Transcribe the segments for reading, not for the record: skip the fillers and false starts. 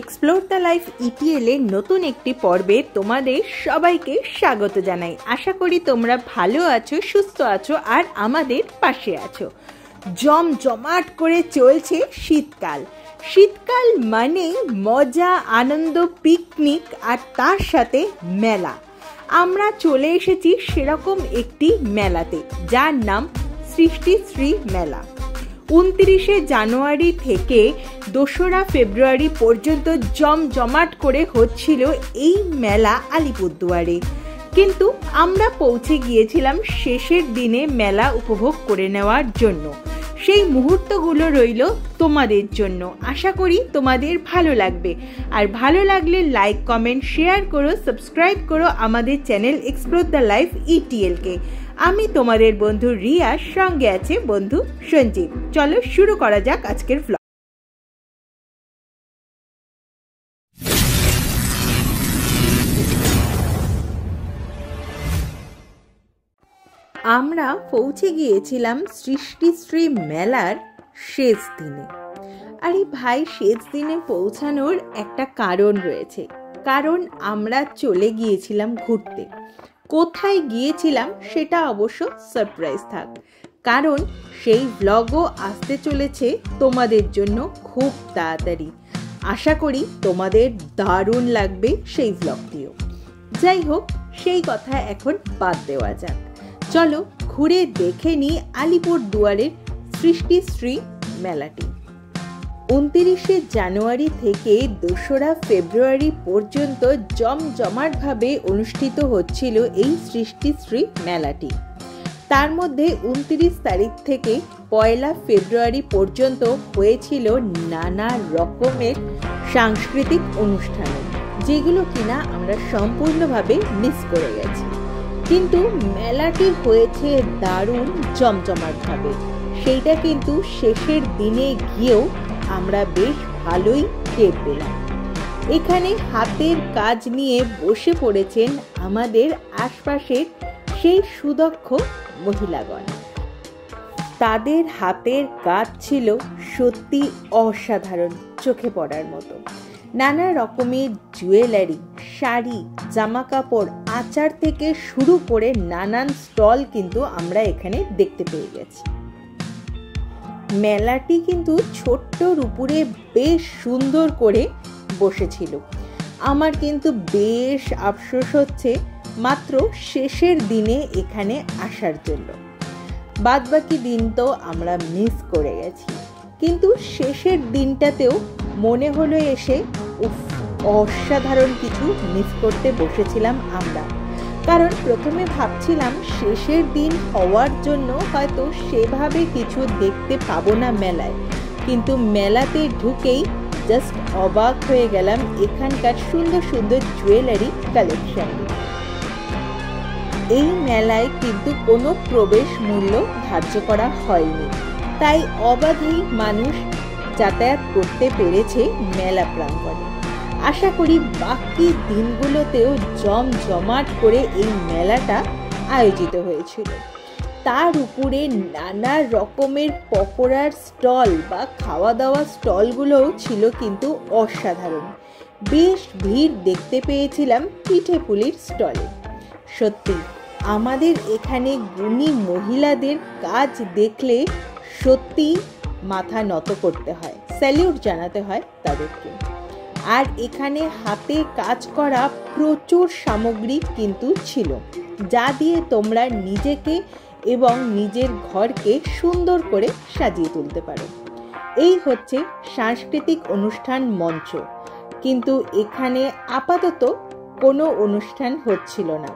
Explore the life ETL এর নতুন একটি পর্বে তোমাদের সবাইকে স্বাগত জানাই। আশা করি তোমরা ভালো আছো, সুস্থ আছো আর আমাদের পাশে আছো। জমজমাট করে চলছে শীতকাল। শীতকাল মানেই মজা, আনন্দ, পিকনিক আর তার সাথে মেলা। আমরা চলে এসেছি সেরকম একটি মেলাতে, যার নাম সৃষ্টিশ্রী মেলা। 29শে জানুয়ারি থেকে 2রা ফেব্রুয়ারি পর্যন্ত জমজমাট করে হচ্ছিল এই মেলা আলিপুরদুয়ারে। কিন্তু আমরা পৌঁছে গিয়েছিলাম শেষের দিনে মেলা উপভোগ করে নেওয়ার জন্য। সেই মুহূর্তগুলো রইল তোমাদের জন্য। আশা করি তোমাদের ভালো লাগবে। আর ভালো লাগলে লাইক, কমেন্ট, শেয়ার করো, সাবস্ক্রাইব করো আমাদের চ্যানেল এক্সপ্লোর দ্য লাইফ ইটিএলকে। আমি তোমাদের বন্ধু রিয়া, সঙ্গে আছে বন্ধু সঞ্জীব। চলো শুরু করা যাক আজকের ভ্লগ। আমরা পৌঁছে গিয়েছিলাম সৃষ্টিশ্রী মেলার শেষ দিনে। আরে ভাই, শেষ দিনে পৌঁছানোর একটা কারণ রয়েছে। কারণ আমরা চলে গিয়েছিলাম ঘুরতে। কোথায় গিয়েছিলাম সেটা অবশ্য সারপ্রাইজ থাক, কারণ সেই ভ্লগও আসতে চলেছে তোমাদের জন্য খুব তাড়াতাড়ি। আশা করি তোমাদের দারুণ লাগবে সেই ভ্লগটিও। যাই হোক, সেই কথা এখন বাদ দেওয়া যাক। চলো ঘুরে দেখে নিই আলিপুরদুয়ারের সৃষ্টিশ্রী মেলাটি। 29শে জানুয়ারি থেকে 2রা ফেব্রুয়ারি পর্যন্ত জমজমাটভাবে অনুষ্ঠিত হচ্ছিল এই সৃষ্টিশ্রী মেলাটি। তার মধ্যে 29 তারিখ থেকে 1 ফেব্রুয়ারি পর্যন্ত হয়েছিল নানা রকমের সাংস্কৃতিক অনুষ্ঠান, যেগুলো কিনা আমরা সম্পূর্ণভাবে মিস করে গেছি। কিন্তু মেলাটি হয়েছে দারুণ জমজমাটভাবে। সেইটা কিন্তু শেষের দিনে গিয়েও আমরা বেশ ভালোই টের পেলাম। এখানে হাতের কাজ নিয়ে বসে পড়েছেন আমাদের আশপাশের সেই সুদক্ষ মহিলাগণ। তাদের হাতের কাজ ছিল সত্যি অসাধারণ, চোখে পড়ার মতো। নানা রকমের জুয়েলারি, শাড়ি, জামা কাপড়, আচার থেকে শুরু করে নানান স্টল কিন্তু আমরা এখানে দেখতে পেয়ে গেছি। মেলাটি কিন্তু ছোট্টর উপরে বেশ সুন্দর করে বসেছিল। আমার কিন্তু বেশ আফসোস হচ্ছে মাত্র শেষের দিনে এখানে আসার জন্য। বাদবাকি দিন তো আমরা মিস করে গেছি, কিন্তু শেষের দিনটাতেও মনে হলো এসে অসাধারণ কিছু মিস করতে বসেছিলাম আমরা। কারণ প্রথমে ভাবছিলাম শেষের দিন হওয়ার জন্য হয়তো সেভাবে কিছু দেখতে পাবো না মেলায়, কিন্তু মেলাতে ঢুকেই জাস্ট অবাক হয়ে গেলাম এখানকার সুন্দর সুন্দর জুয়েলারি কালেকশন। এই মেলায় কিন্তু কোনো প্রবেশ মূল্য ধার্য করা হয়নি, তাই অবাধেই মানুষ যাতায়াত করতে পেরেছে মেলা প্রাঙ্গণে। আশা করি বাকি দিনগুলোতেও জমজমাট করে এই মেলাটা আয়োজিত হয়েছিল। তার উপরে নানা রকমের পকোড়ার স্টল বা খাওয়া দাওয়া স্টলগুলোও ছিল কিন্তু অসাধারণ। বেশ ভিড় দেখতে পেয়েছিলাম পিঠে পুলির স্টলে। সত্যি আমাদের এখানে গুণী মহিলাদের কাজ দেখলে সত্যি মাথা নত করতে হয়, স্যালিউট জানাতে হয় তাদেরকে। আর এখানে হাতে কাজ করা প্রচুর সামগ্রী কিন্তু ছিল, যা দিয়ে তোমরা নিজেকে এবং নিজের ঘরকে সুন্দর করে সাজিয়ে তুলতে পারো। এই হচ্ছে সাংস্কৃতিক অনুষ্ঠান মঞ্চ, কিন্তু এখানে আপাতত কোনো অনুষ্ঠান হচ্ছিল না।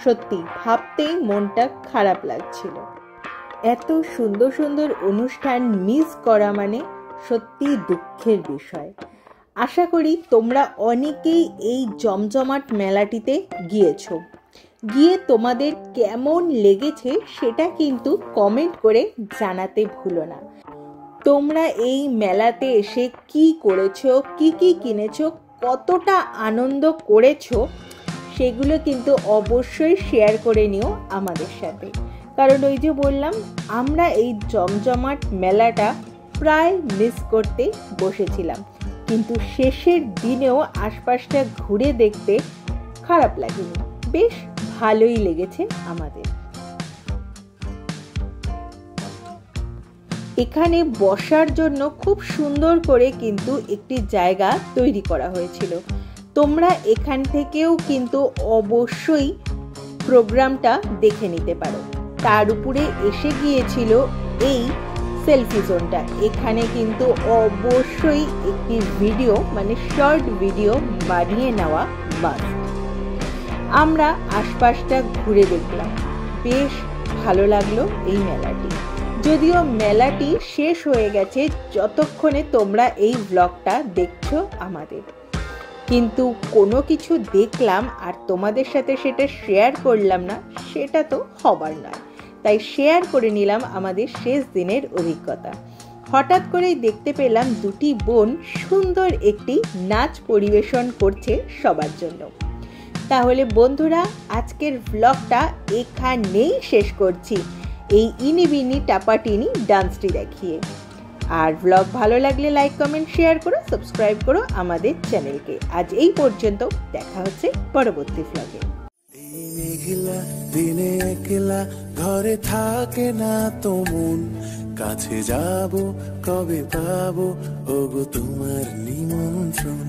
সত্যি ভাবতেই মনটা খারাপ লাগছিল। এত সুন্দর সুন্দর অনুষ্ঠান মিস করা মানে সত্যি দুঃখের বিষয়। আশা করি তোমরা অনেকেই এই জমজমাট মেলাটিতে গিয়েছো। গিয়ে তোমাদের কেমন লেগেছে সেটা কিন্তু কমেন্ট করে জানাতে ভুলো না। তোমরা এই মেলাতে এসে কি করেছো, কি কি কিনেছো, কতটা আনন্দ করেছো, সেগুলো কিন্তু অবশ্যই শেয়ার করে নিও আমাদের সাথে। কারণ ওই যে বললাম, আমরা এই জমজমাট মেলাটা প্রায় মিস করতে বসেছিলাম। কিন্তু শেষের দিনেও আশপাশটা ঘুরে দেখতে খারাপ লাগেনি, বেশ ভালোই লেগেছে আমাদের। এখানে বসার জন্য খুব সুন্দর করে কিন্তু একটি জায়গা তৈরি করা হয়েছিল। তোমরা এখান থেকেও কিন্তু অবশ্যই প্রোগ্রামটা দেখে নিতে পারো। তার উপরে এসে গিয়েছিল এই সেলফি জোনটা। এখানে কিন্তু অবশ্যই একটি ভিডিও মানে শর্ট ভিডিও বানিয়ে নেওয়া মাস্ট। আমরা আশপাশটা ঘুরে দেখলাম, বেশ ভালো লাগলো এই মেলাটি। যদিও মেলাটি শেষ হয়ে গেছে যতক্ষণে তোমরা এই ব্লগটা দেখছো আমাদের, কিন্তু কোনো কিছু দেখলাম আর তোমাদের সাথে সেটা শেয়ার করলাম না, সেটা তো হবার নয়। তাই শেয়ার করে নিলাম আমাদের শেষ দিনের অভিজ্ঞতা। হঠাৎ করেই দেখতে পেলাম দুটি বোন সুন্দর একটি নাচ পরিবেশন করছে সবার জন্য। তাহলে বন্ধুরা, আজকের ব্লগটা এখানেই শেষ করছি, এই ইনি বিনি টাপাটিনি ডান্সটি দেখিয়ে। আর ব্লগ ভালো লাগলে লাইক কমেন্ট শেয়ার করো, সাবস্ক্রাইব করো আমাদের চ্যানেলকে। আজ এই পর্যন্ত, দেখা হচ্ছে পরবর্তী ব্লগে। দিনে একলা ঘরে থাকে না তো মন, কাছে যাব কবে পাবো ওগো তোমার নিমন্ত্রণ।